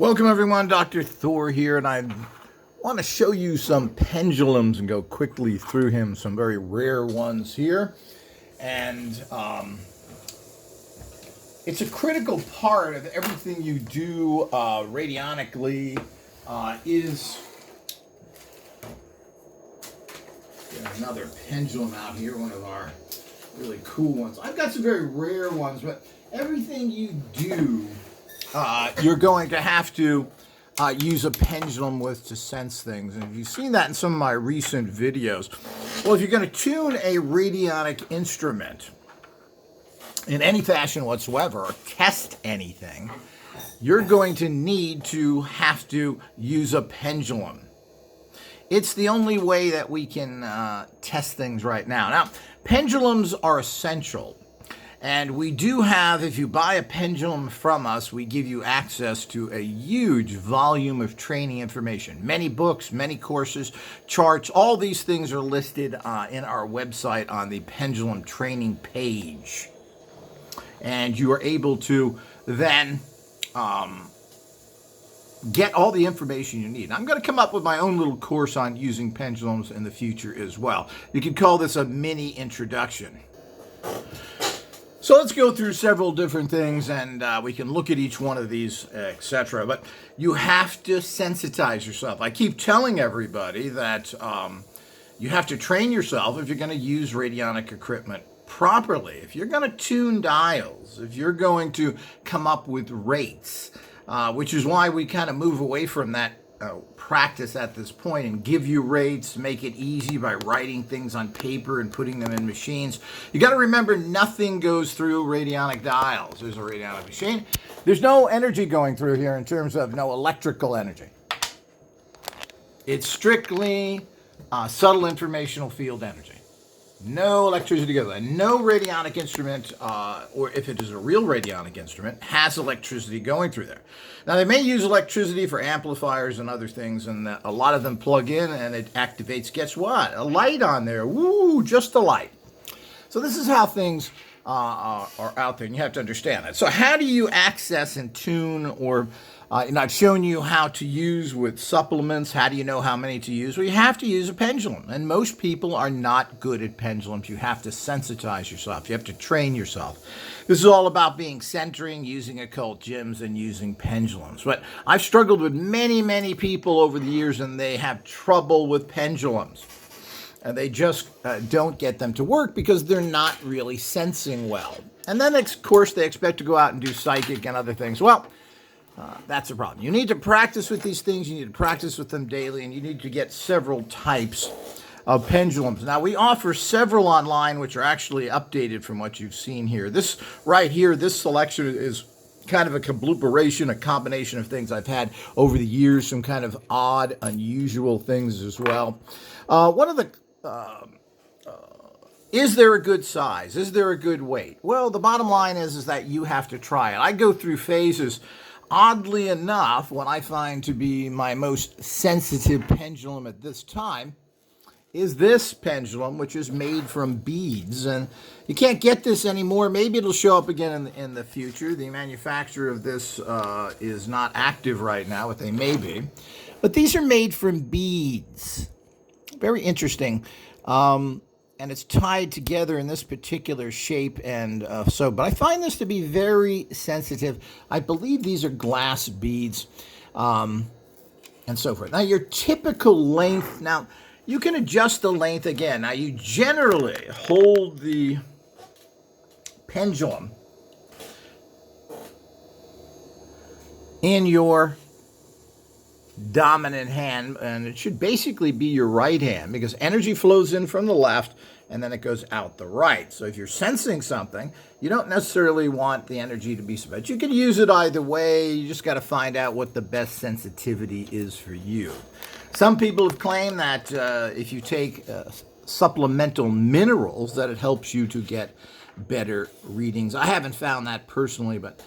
Welcome everyone, Dr. Thor here, and I want to show you some pendulums and go quickly through him, some very rare ones here. And it's a critical part of everything you do radionically is... Another pendulum out here, one of our really cool ones. I've got some very rare ones, but everything you do, you're going to have to use a pendulum with to sense things. And you've seen that in some of my recent videos. Well, if you're going to tune a radionic instrument in any fashion whatsoever, or test anything, you're going to have to use a pendulum. It's the only way that we can test things right now. Now, pendulums are essential. And we do have, if you buy a pendulum from us, we give you access to a huge volume of training information. Many books, many courses, charts, all these things are listed in our website on the pendulum training page. And you are able to then get all the information you need. I'm going to come up with my own little course on using pendulums in the future as well. You could call this a mini introduction. So let's go through several different things, and we can look at each one of these, etc. But you have to sensitize yourself. I keep telling everybody that you have to train yourself if you're going to use radionic equipment properly. If you're going to tune dials, if you're going to come up with rates, which is why we kind of move away from that practice at this point and give you rates, make it easy by writing things on paper and putting them in machines. You got to remember, nothing goes through radionic dials. There's a radionic machine. There's no energy going through here in terms of no electrical energy. It's strictly subtle informational field energy. No electricity goes there. No radionic instrument, or if it is a real radionic instrument, has electricity going through there. Now, they may use electricity for amplifiers and other things, and a lot of them plug in and it activates, guess what? A light on there. Woo, just a light. So this is how things are out there, and you have to understand that. So how do you access and tune, or I've shown you how to use with supplements. How do you know how many to use? Well, you have to use a pendulum, and most people are not good at pendulums. You have to sensitize yourself. You have to train yourself. This is all about being centering, using occult gems, and using pendulums. But I've struggled with many, many people over the years, and they have trouble with pendulums. And they just don't get them to work because they're not really sensing well. And then, of course, they expect to go out and do psychic and other things. Well, that's a problem. You need to practice with these things. You need to practice with them daily, and you need to get several types of pendulums. Now, we offer several online, which are actually updated from what you've seen here. This right here, this selection is kind of a conglomeration, a combination of things I've had over the years, some kind of odd, unusual things as well. One of the is there a good size? Is there a good weight? Well, the bottom line is that you have to try it. I go through phases. Oddly enough, what I find to be my most sensitive pendulum at this time is this pendulum, which is made from beads. And you can't get this anymore. Maybe it'll show up again in the future. The manufacturer of this is not active right now, but they may be. But these are made from beads. Very interesting. And it's tied together in this particular shape, and but I find this to be very sensitive. I believe these are glass beads, and so forth. Now, your typical length, now, you can adjust the length again. Now, you generally hold the pendulum in your dominant hand, and it should basically be your right hand, because energy flows in from the left and then it goes out the right. So if you're sensing something, you don't necessarily want the energy to be so bad. You can use it either way. You just got to find out what the best sensitivity is for you. Some people have claimed that if you take supplemental minerals, that it helps you to get better readings. I haven't found that personally, but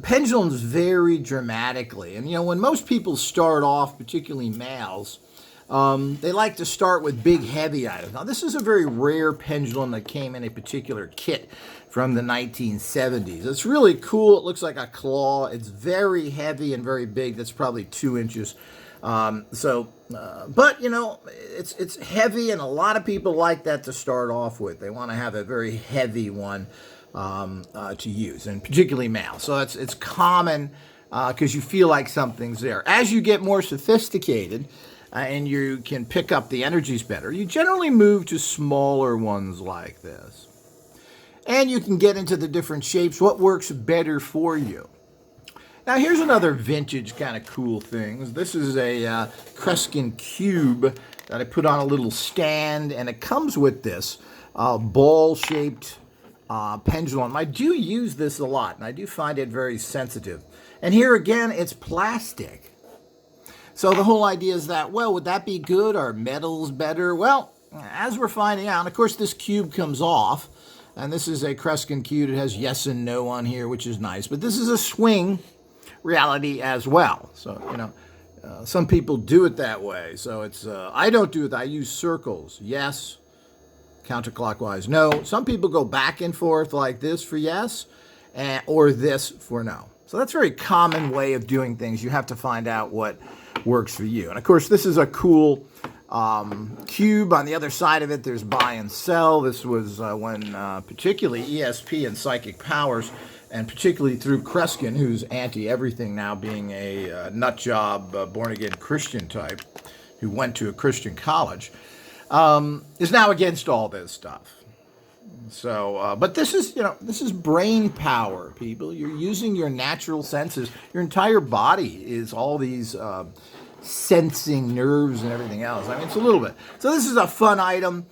pendulums vary dramatically. And when most people start off, particularly males, They like to start with big, heavy items. Now, this is a very rare pendulum that came in a particular kit from the 1970s. It's really cool. It looks like a claw. It's very heavy and very big. That's probably 2 inches. But you know, it's heavy, and a lot of people like that to start off with. They want to have a very heavy one to use, and particularly male. So it's common because you feel like something's there. As you get more sophisticated and you can pick up the energies better, you generally move to smaller ones like this. And you can get into the different shapes, what works better for you. Now, here's another vintage kind of cool thing. This is a Crescent Cube that I put on a little stand, and it comes with this ball-shaped pendulum. I do use this a lot, and I do find it very sensitive. And here again, it's plastic. So the whole idea is that, well, would that be good? Are metals better? Well, as we're finding out, and of course this cube comes off, and this is a Crescent Cube. It has yes and no on here, which is nice. But this is a swing reality as well. So, you know, some people do it that way. So it's, I don't do it. I use circles. Yes, counterclockwise, no. Some people go back and forth like this for yes, or this for no. So that's a very common way of doing things. You have to find out what works for you. And of course, this is a cool cube. On the other side of it, there's buy and sell. This was when particularly ESP and Psychic Powers, and particularly through Kresgen, who's anti-everything now, being a nut job, born-again Christian type, who went to a Christian college, is now against all this stuff. So, but this is, you know, this is brain power, people. You're using your natural senses. Your entire body is all these sensing nerves and everything else. I mean, it's a little bit. So this is a fun item.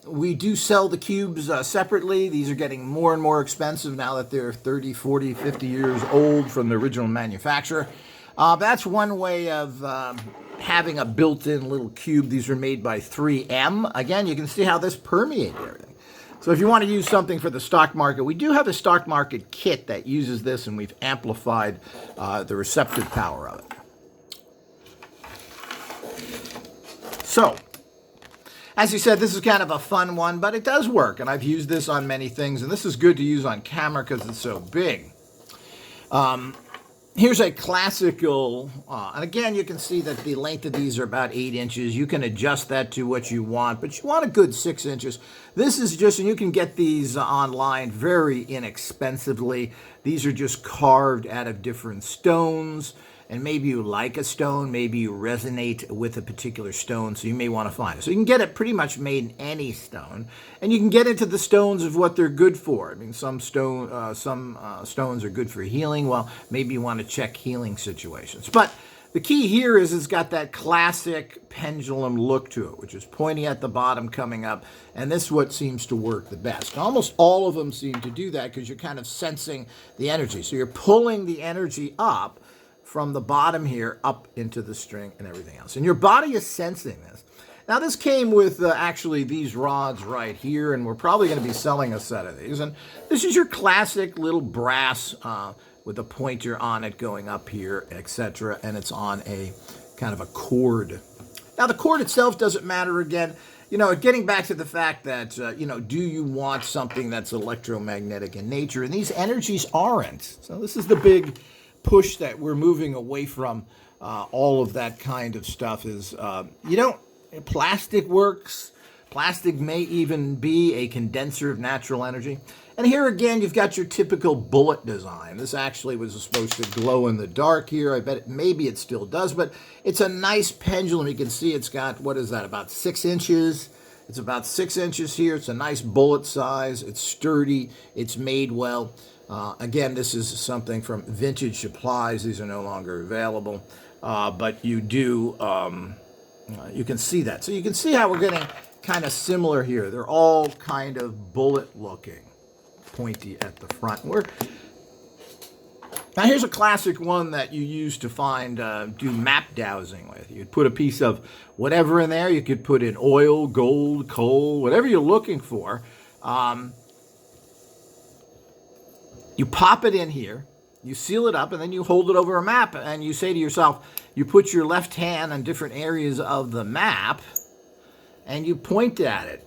We do sell the cubes separately. These are getting more and more expensive now that they're 30, 40, 50 years old from the original manufacturer. That's one way of having a built-in little cube. These are made by 3M. Again, you can see how this permeated everything. So if you want to use something for the stock market, we do have a stock market kit that uses this, and we've amplified the receptive power of it. So, as you said, this is kind of a fun one, but it does work, and I've used this on many things, and this is good to use on camera because it's so big. Here's a classical, and again, you can see that the length of these are about 8 inches. You can adjust that to what you want, but you want a good 6 inches. This is just, and you can get these online very inexpensively. These are just carved out of different stones. And maybe you like a stone, maybe you resonate with a particular stone, so you may want to find it. So you can get it pretty much made in any stone, and you can get into the stones of what they're good for. I mean, some stones are good for healing. Well, maybe you want to check healing situations. But the key here is it's got that classic pendulum look to it, which is pointing at the bottom, coming up, and this is what seems to work the best. Almost all of them seem to do that because you're kind of sensing the energy. So you're pulling the energy up from the bottom here up into the string and everything else. And your body is sensing this. Now, this came with actually these rods right here, and we're probably going to be selling a set of these. And this is your classic little brass with a pointer on it going up here, etc. And it's on a kind of a cord. Now, the cord itself doesn't matter again. You know, getting back to the fact that, you know, do you want something that's electromagnetic in nature? And these energies aren't. So this is the big push that we're moving away from. All of that kind of stuff is, you know, plastic works. Plastic may even be a condenser of natural energy. And here again, you've got your typical bullet design. This actually was supposed to glow in the dark here. I bet maybe it still does, but it's a nice pendulum. You can see it's got, what is that, about 6 inches. It's about 6 inches here. It's a nice bullet size. It's sturdy. It's made well. Again, this is something from Vintage Supplies. These are no longer available, but you do, you can see that. So you can see how we're getting kind of similar here. They're all kind of bullet looking, pointy at the front. Now here's a classic one that you use to find, do map dowsing with. You'd put a piece of whatever in there. You could put in oil, gold, coal, whatever you're looking for. You pop it in here, you seal it up, and then you hold it over a map, and you say to yourself, you put your left hand on different areas of the map and you point at it.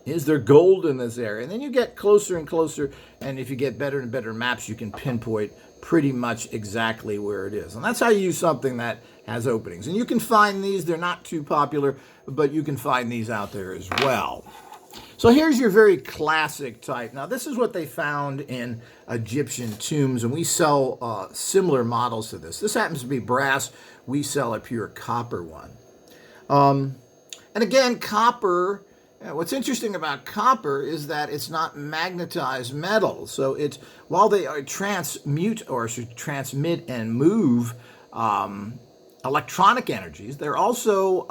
Is there gold in this area? And then you get closer and closer, and if you get better and better maps, you can pinpoint pretty much exactly where it is. And that's how you use something that has openings. And you can find these. They're not too popular, but you can find these out there as well. So here's your very classic type. Now, this is what they found in Egyptian tombs, and we sell similar models to this. This happens to be brass. We sell a pure copper one. And again, copper, what's interesting about copper is that it's not magnetized metal. So it's, while they are transmute, or should transmit and move electronic energies, they're also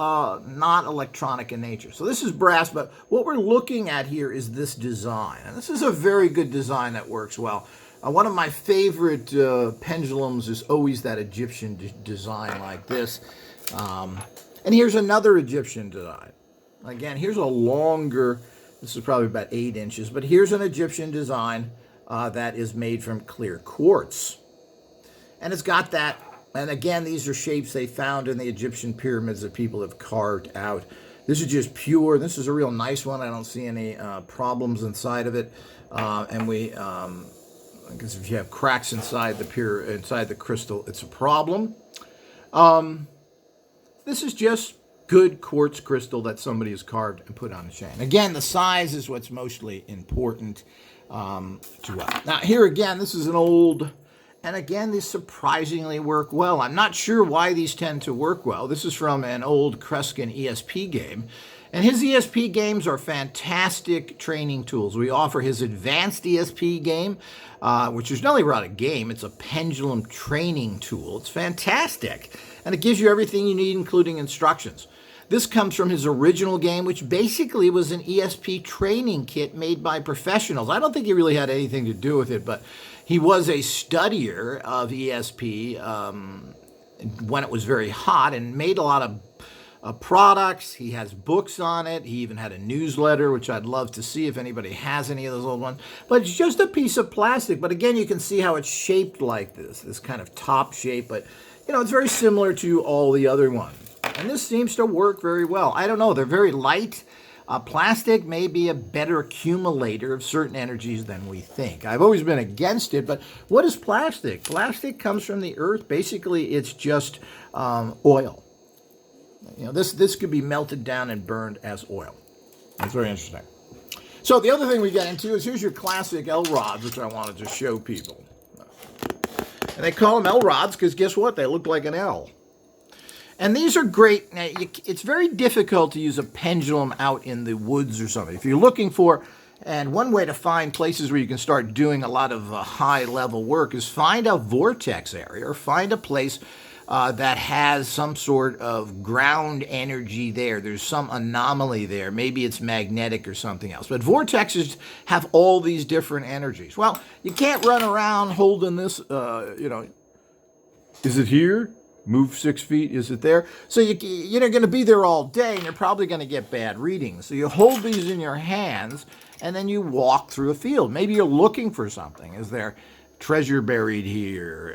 not electronic in nature. So this is brass, but what we're looking at here is this design. And this is a very good design that works well. One of my favorite pendulums is always that Egyptian design like this. And here's another Egyptian design. Again, here's a longer, this is probably about 8 inches, but here's an Egyptian design that is made from clear quartz. And it's got that, and again, these are shapes they found in the Egyptian pyramids that people have carved out. This is just pure. This is a real nice one. I don't see any problems inside of it. Because if you have cracks inside the crystal, it's a problem. This is just good quartz crystal that somebody has carved and put on a chain. Again, the size is what's mostly important to us. Now, here again, this is an old, and again, these surprisingly work well. I'm not sure why these tend to work well. This is from an old Kresgen ESP game. And his ESP games are fantastic training tools. We offer his advanced ESP game, which is not only about a game, it's a pendulum training tool. It's fantastic. And it gives you everything you need, including instructions. This comes from his original game, which basically was an ESP training kit made by professionals. I don't think he really had anything to do with it, but he was a studier of ESP when it was very hot and made a lot of products. He has books on it. He even had a newsletter, which I'd love to see if anybody has any of those old ones. But it's just a piece of plastic. But again, you can see how it's shaped like this kind of top shape. But, you know, it's very similar to all the other ones. And this seems to work very well. I don't know. They're very light. Plastic may be a better accumulator of certain energies than we think. I've always been against it, but what is plastic? Plastic comes from the earth. Basically, it's just oil. You know, this could be melted down and burned as oil. That's very interesting. So the other thing we get into is here's your classic L rods, which I wanted to show people. And they call them L rods because guess what? They look like an L. And these are great. Now, it's very difficult to use a pendulum out in the woods or something. If you're looking for, and one way to find places where you can start doing a lot of high-level work is find a vortex area or find a place that has some sort of ground energy there. There's some anomaly there. Maybe it's magnetic or something else. But vortexes have all these different energies. Well, you can't run around holding this, is it here? Move 6 feet, is it there? So you're going to be there all day, and you're probably going to get bad readings. So you hold these in your hands, and then you walk through a field. Maybe you're looking for something. Is there treasure buried here?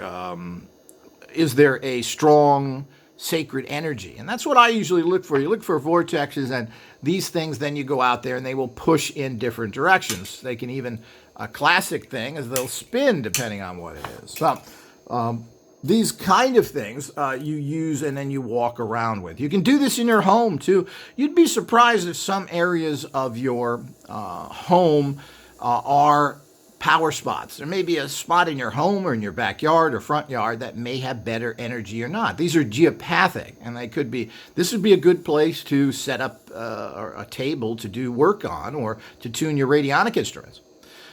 Is there a strong sacred energy? And that's what I usually look for. You look for vortexes, and these things, then you go out there, and they will push in different directions. They can even, a classic thing is they'll spin depending on what it is. So, these kind of things you use and then you walk around with. You can do this in your home too. You'd be surprised if some areas of your home are power spots. There may be a spot in your home or in your backyard or front yard that may have better energy or not. These are geopathic, and they could be, this would be a good place to set up a table to do work on or to tune your radionic instruments.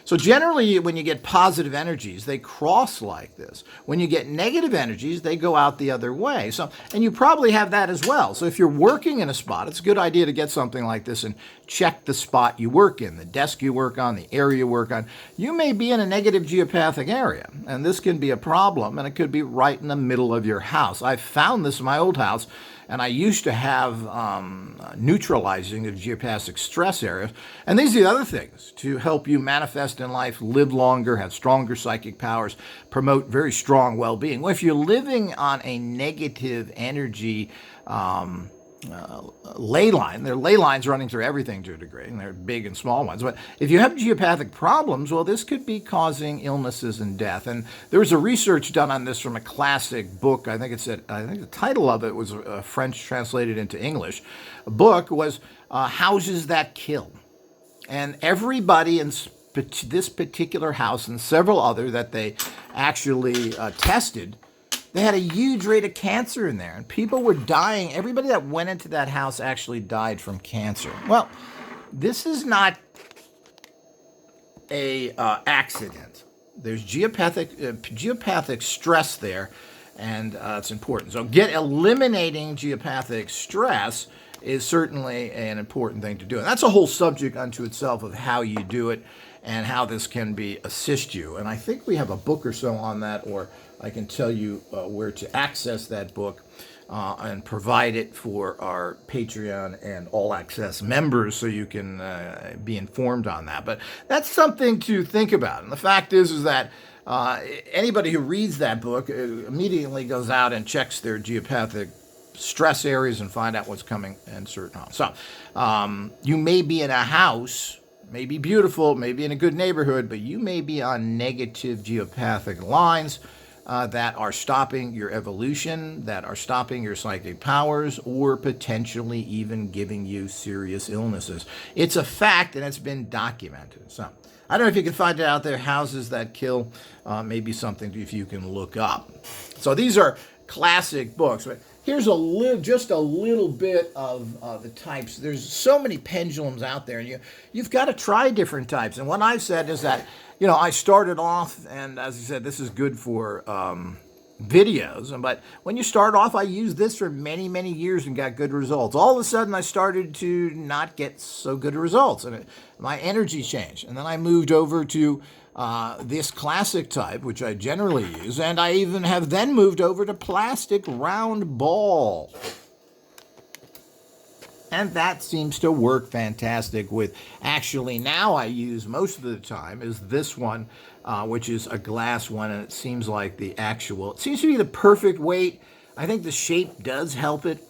So generally, when you get positive energies, they cross like this. When you get negative energies, they go out the other way. So, and you probably have that as well. So if you're working in a spot, it's a good idea to get something like this and check the spot you work in, the desk you work on, the area you work on. You may be in a negative geopathic area, and this can be a problem, and it could be right in the middle of your house. I found this in my old house, And I used to have neutralizing of geopathic stress areas. And these are the other things to help you manifest in life, live longer, have stronger psychic powers, promote very strong well-being. Well, if you're living on a negative energy ley line. There are ley lines running through everything to a degree, and they're big and small ones. But if you have geopathic problems, well, this could be causing illnesses and death. And there was a research done on this from a classic book. I think the title of it was French translated into English. The book was Houses That Kill. And everybody in this particular house and several other that they actually tested, they had a huge rate of cancer in there, and people were dying. Everybody that went into that house actually died from cancer. Well, this is not a accident. There's geopathic stress there, and it's important. So eliminating geopathic stress is certainly an important thing to do. And that's a whole subject unto itself of how you do it and how this can assist you. And I think we have a book or so on that, or I can tell you where to access that book and provide it for our Patreon and All Access members so you can be informed on that. But that's something to think about. And the fact is that anybody who reads that book immediately goes out and checks their geopathic stress areas and find out what's coming in certain homes. So you may be in a house, may be beautiful, may be in a good neighborhood, but you may be on negative geopathic lines that are stopping your evolution, that are stopping your psychic powers, or potentially even giving you serious illnesses. It's a fact, and it's been documented. So I don't know if you can find it out there. Houses That Kill, maybe something if you can look up. So these are classic books. But here's just a little bit of the types. There's so many pendulums out there, and you've got to try different types. And what I've said is that, I started off, and as I said, this is good for videos. But when you start off, I used this for many, many years and got good results. All of a sudden, I started to not get so good results, and my energy changed. And then I moved over to this classic type, which I generally use, and I even have then moved over to plastic round ball. And that seems to work fantastic with, actually now I use most of the time is this one, which is a glass one, and it seems like it seems to be the perfect weight. I think the shape does help it.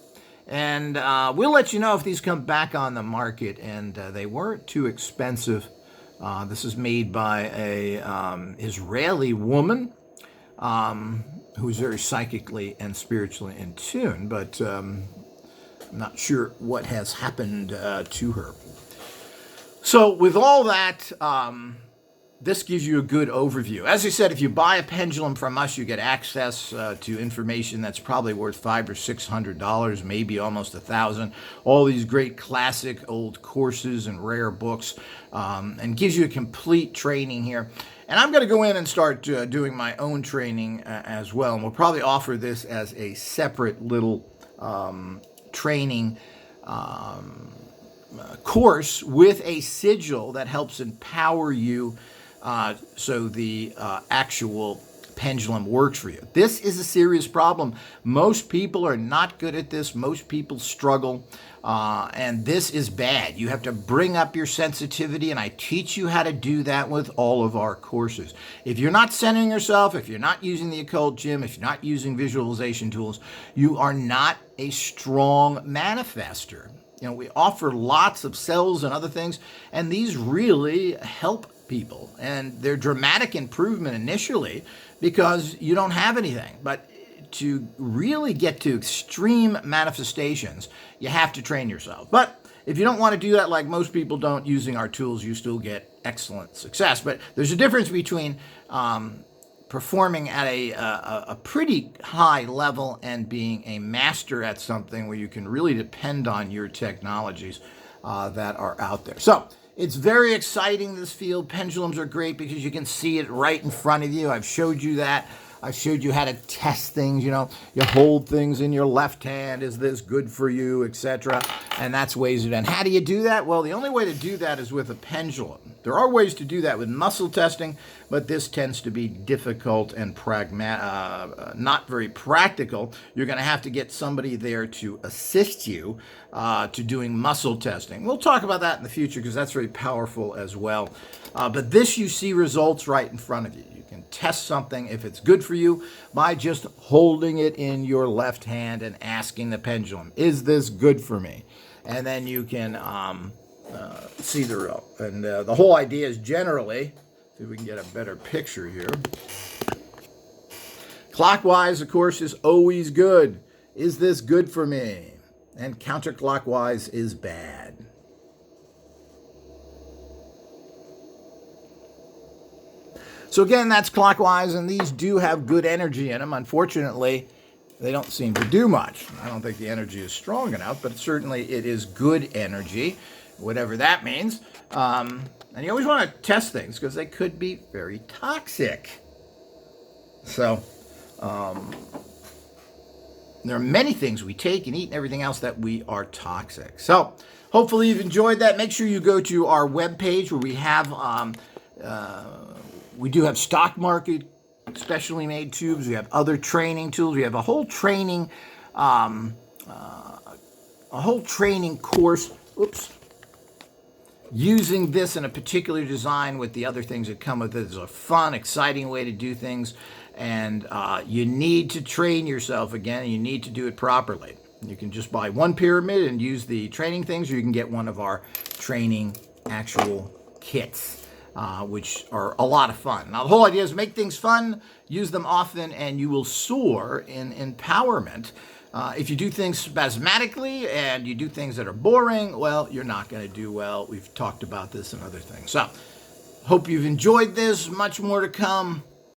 And we'll let you know if these come back on the market, and they weren't too expensive. This is made by a Israeli woman who's very psychically and spiritually in tune, but I'm not sure what has happened to her. So with all that, this gives you a good overview. As I said, if you buy a pendulum from us, you get access to information that's probably worth $500 or $600, maybe almost $1,000. All these great classic old courses and rare books, and gives you a complete training here. And I'm going to go in and start doing my own training as well. And we'll probably offer this as a separate little training course with a sigil that helps empower you so the actual pendulum works for you. This is a serious problem. Most people are not good at this. Most people struggle. And this is bad. You have to bring up your sensitivity, and I teach you how to do that with all of our courses. If you're not centering yourself, if you're not using the occult gym, if you're not using visualization tools, you are not a strong manifester. We offer lots of cells and other things, and these really help people. And they're dramatic improvement initially because you don't have anything. But to really get to extreme manifestations, you have to train yourself. But if you don't want to do that, like most people don't, using our tools, you still get excellent success. But there's a difference between performing at a pretty high level and being a master at something where you can really depend on your technologies that are out there. So it's very exciting, this field. Pendulums are great because you can see it right in front of you. I've showed you that. I showed you how to test things, you hold things in your left hand. Is this good for you, etc.? And that's ways it. And how do you do that? Well, the only way to do that is with a pendulum. There are ways to do that with muscle testing, but this tends to be difficult and not very practical. You're going to have to get somebody there to assist you to doing muscle testing. We'll talk about that in the future because that's very powerful as well. But this, you see results right in front of you. You can test something if it's good for you by just holding it in your left hand and asking the pendulum, is this good for me? And then you can see the result. And the whole idea is generally, see if we can get a better picture here. Clockwise, of course, is always good. Is this good for me? And counterclockwise is bad. So again, that's clockwise, and these do have good energy in them. Unfortunately, they don't seem to do much. I don't think the energy is strong enough, but certainly it is good energy, whatever that means. And you always want to test things because they could be very toxic. So there are many things we take and eat and everything else that we are toxic. So hopefully you've enjoyed that. Make sure you go to our webpage where we have we do have stock market specially made tubes. We have other training tools. We have a whole training course. Oops. Using this in a particular design with the other things that come with it is a fun, exciting way to do things. And you need to train yourself again. And you need to do it properly. You can just buy one pyramid and use the training things, or you can get one of our training actual kits. Which are a lot of fun. Now, the whole idea is make things fun, use them often, and you will soar in empowerment. If you do things spasmodically and you do things that are boring, well, you're not going to do well. We've talked about this and other things. So, hope you've enjoyed this. Much more to come.